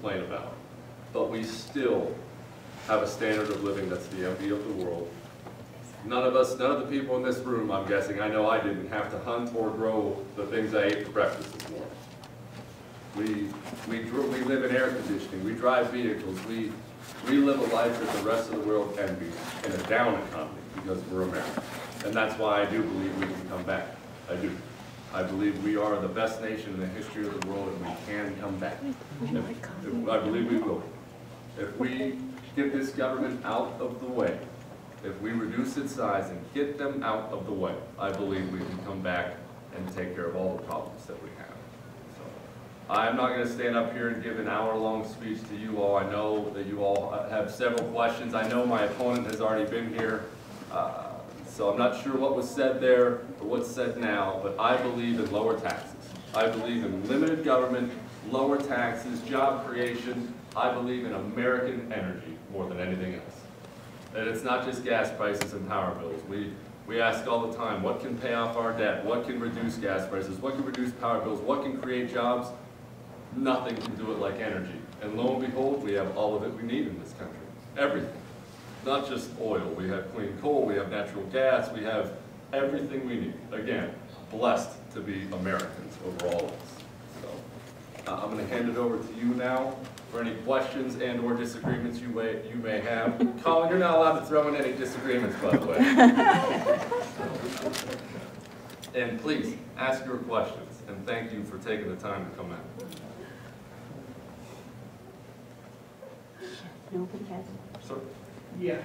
complain about. But we still have a standard of living that's the envy of the world. None of the people in this room, I'm guessing, I know I didn't have to hunt or grow the things I ate for breakfast this morning. We live in air conditioning, we drive vehicles, we live a life that the rest of the world envies in a down economy because we're American. And that's why I do believe we can come back. I do. I believe we are the best nation in the history of the world and we can come back. I believe we will. If we get this government out of the way, if we reduce its size and get them out of the way, I believe we can come back and take care of all the problems that we have. So, I'm not going to stand up here and give an hour-long speech to you all. I know that you all have several questions. I know my opponent has already been here. So I'm not sure what was said there or what's said now, but I believe in lower taxes. I believe in limited government, lower taxes, job creation. I believe in American energy more than anything else. And it's not just gas prices and power bills. We ask all the time, what can pay off our debt? What can reduce gas prices? What can reduce power bills? What can create jobs? Nothing can do it like energy. And lo and behold, we have all of it we need in this country. Everything. Not just oil. We have clean coal, we have natural gas, we have everything we need. Again, blessed to be Americans over all of us. So, I'm going to hand it over to you now for any questions and or disagreements you may have. Colin, you're not allowed to throw in any disagreements, by the way. And please, ask your questions, and thank you for taking the time to come out. Nobody has. Sir? Yeah,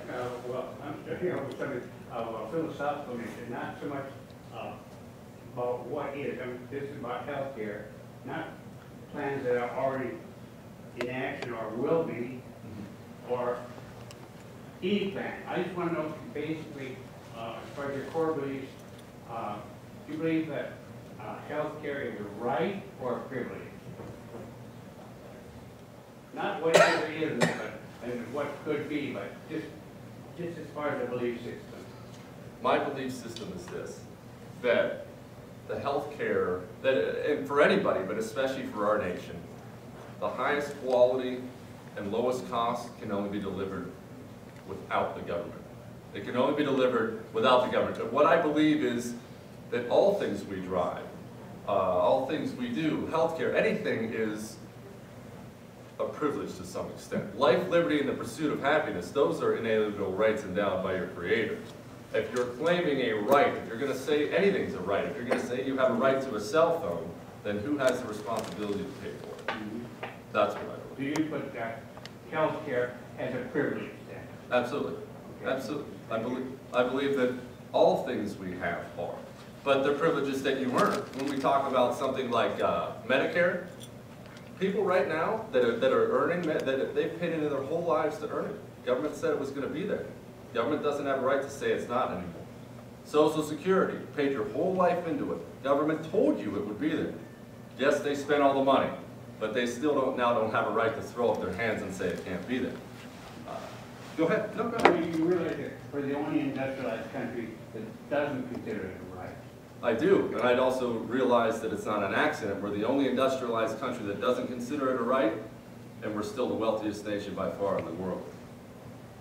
well, I'm still here on the subject of a philosophical nature, not so much about what is. This is about healthcare, not plans that are already in action or will be, or any plan. I just want to know basically, as far as your core beliefs, do you believe that healthcare is a right or a privilege? Not whatever it is, but and what could be, but just as far as the belief system. My belief system is this, that the health care, and for anybody, but especially for our nation, the highest quality and lowest cost can only be delivered without the government. It can only be delivered without the government. And what I believe is that all things we drive, all things we do, healthcare, anything is a privilege to some extent. Life, liberty, and the pursuit of happiness, those are inalienable rights endowed by your Creator. If you're claiming a right, if you're going to say anything's a right, if you're going to say you have a right to a cell phone, then who has the responsibility to pay for it? That's what I believe. Do you put that health care as a privilege then? Absolutely. Absolutely. I believe that all things we have are. But they're privileges that you earn. When we talk about something like Medicare, people right now that are earning, that they've paid into their whole lives to earn it. Government said it was going to be there. Government doesn't have a right to say it's not anymore. Social Security, paid your whole life into it. Government told you it would be there. Yes, they spent all the money, but they still don't have a right to throw up their hands and say it can't be there. Go ahead. No, go ahead. You realize that we're the only industrialized country that doesn't consider it a right. I do, and I'd also realize that it's not an accident. We're the only industrialized country that doesn't consider it a right, and we're still the wealthiest nation by far in the world.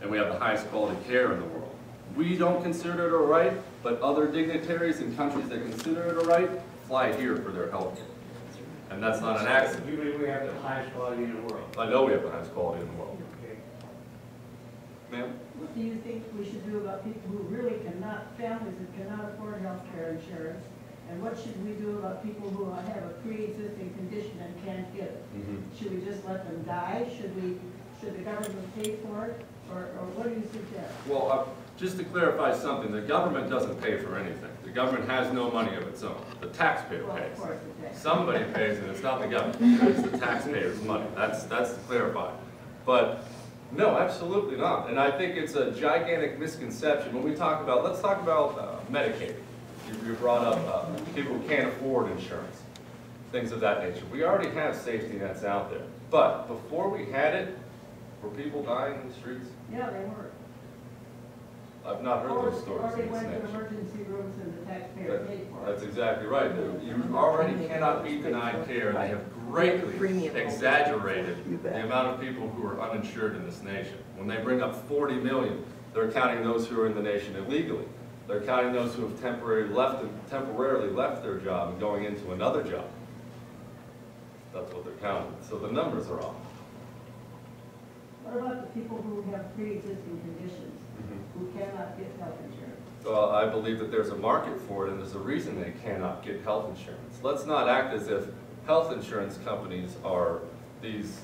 And we have the highest quality care in the world. We don't consider it a right, but other dignitaries in countries that consider it a right fly here for their health care. And that's not an accident. You believe we have the highest quality in the world? I know we have the highest quality in the world. Okay. Ma'am? What do you think we should do about people who really cannot, families that cannot afford health care insurance? And what should we do about people who have a pre-existing condition and can't get it? Should we just let them die? Should the government pay for it? Or what do you suggest? Well, just to clarify something, the government doesn't pay for anything. The government has no money of its own. The taxpayer Well, pays. of course it does. Somebody pays, and it's not the government. It's the taxpayers' money. That's to clarify. But no, absolutely not. And I think it's a gigantic misconception when we talk about. Let's talk about Medicaid. You brought up people who can't afford insurance, things of that nature. We already have safety nets out there. But before we had it, were people dying in the streets? Yeah, they were. I've not heard those stories Or they in this went to nation. emergency rooms and the taxpayer paid for it. That's exactly right. You already cannot be denied care, and they have greatly exaggerated the amount of people who are uninsured in this nation. When they bring up 40 million, they're counting those who are in the nation illegally. They're counting those who have temporarily left their job and going into another job. That's what they're counting. So the numbers are off. What about the people who have pre-existing conditions, who cannot get health insurance? Well, I believe that there's a market for it, and there's a reason they cannot get health insurance. Let's not act as if health insurance companies are these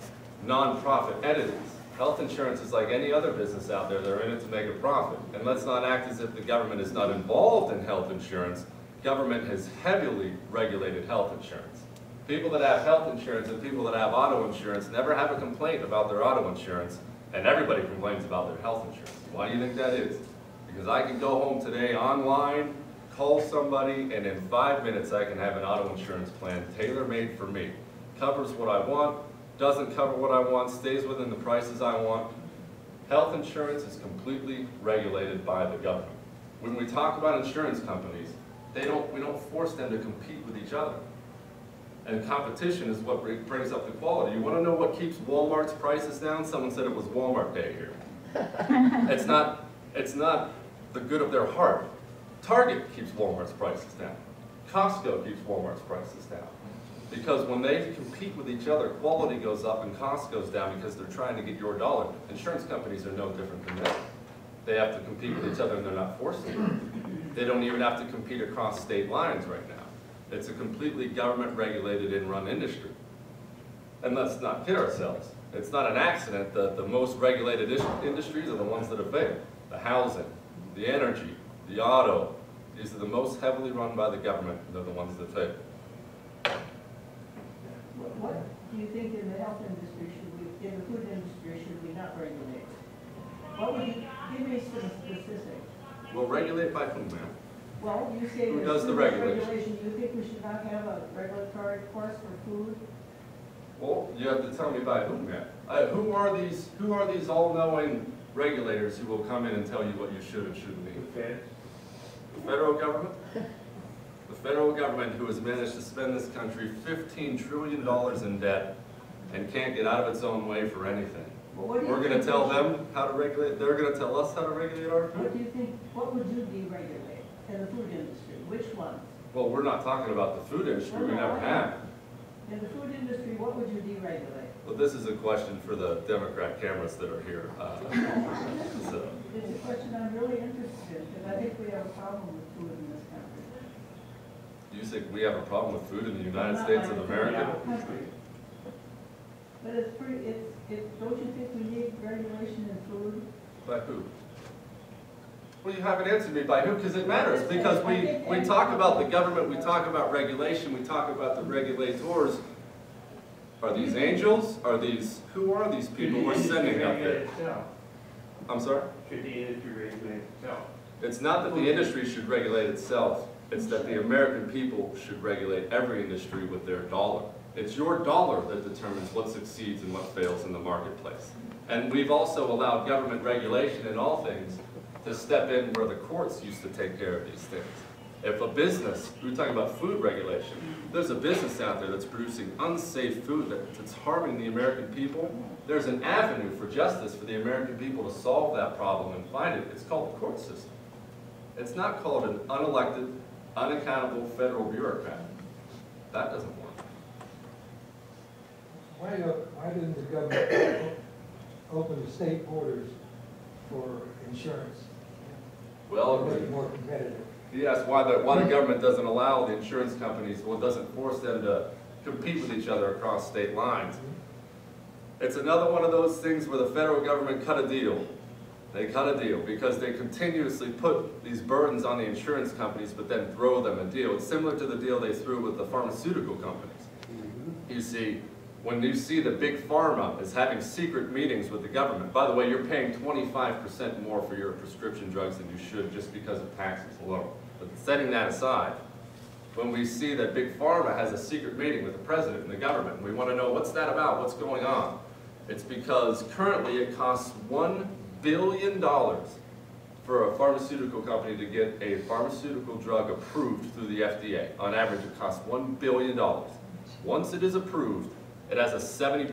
non-profit entities. Health insurance is like any other business out there. They're in it to make a profit. And let's not act as if the government is not involved in health insurance. Government has heavily regulated health insurance. People that have health insurance and people that have auto insurance never have a complaint about their auto insurance, and everybody complains about their health insurance. Why do you think that is? Because I can go home today online, call somebody, and in 5 minutes I can have an auto insurance plan tailor-made for me. Covers what I want, doesn't cover what I want, stays within the prices I want. Health insurance is completely regulated by the government. When we talk about insurance companies, we don't force them to compete with each other. And competition is what brings up the quality. You want to know what keeps Walmart's prices down? Someone said it was Walmart Day here. It's not the good of their heart. Target keeps Walmart's prices down. Costco keeps Walmart's prices down. Because when they compete with each other, quality goes up and cost goes down because they're trying to get your dollar. Insurance companies are no different than that. They have to compete with each other and they're not forced to. They don't even have to compete across state lines right now. It's a completely government-regulated and run industry. And let's not kid ourselves. It's not an accident that the most regulated industries are the ones that have failed. The housing, the energy, the auto, these are the most heavily run by the government, and they're the ones that fail. What do you think in the health industry in the food industry should we not regulate? What would you, give me some specifics. Well, regulate by whom, ma'am? Well, you say Who there's does the too much regulation? regulation. Do you think we should not have a regulatory course for food? Well, you have to tell me by whom, ma'am. Who are these all-knowing regulators who will come in and tell you what you should and shouldn't be? Okay. The federal government? The federal government who has managed to spend this country $15 trillion in debt and can't get out of its own way for anything. Well, what do you We're going to think tell we should- them how to regulate, they're going to tell us how to regulate our What food? do you think, what would you deregulate in the food industry? Which ones? Well, we're not talking about the food industry, we never have. In the food industry, what would you deregulate? Well, this is a question for the Democrat cameras that are here. So, It's a question I'm really interested in, because I think we have a problem with food in this country. you think we have a problem with food in the United Not States like of the America? country. But it's pretty, don't you think we need regulation in food? By who? Well, you haven't answered me by who, because it matters, because we talk about the government, we talk about regulation, we talk about the regulators. Are these angels? Who are these people we're sending up there? I'm sorry? Should the industry regulate itself? It's not that the industry should regulate itself, it's that the American people should regulate every industry with their dollar. It's your dollar that determines what succeeds and what fails in the marketplace. And we've also allowed government regulation in all things to step in where the courts used to take care of these things. If a business, we're talking about food regulation, there's a business out there that's producing unsafe food that's harming the American people, there's an avenue for justice for the American people to solve that problem and find it. It's called the court system. It's not called an unelected, unaccountable federal bureaucrat. That doesn't work. Why didn't the government open the state borders for insurance? Well, Make it more competitive. he asked why the government doesn't allow the insurance companies, well, doesn't force them to compete with each other across state lines. It's another one of those things where the federal government cut a deal. They cut a deal because they continuously put these burdens on the insurance companies but then throw them a deal. It's similar to the deal they threw with the pharmaceutical companies. You see, when you see that Big Pharma is having secret meetings with the government, by the way, you're paying 25% more for your prescription drugs than you should just because of taxes alone. But setting that aside, when we see that Big Pharma has a secret meeting with the president and the government, and we want to know what's that about, what's going on, it's because currently it costs $1 billion for a pharmaceutical company to get a pharmaceutical drug approved through the FDA. On average, it costs $1 billion. Once it is approved, it has a 70%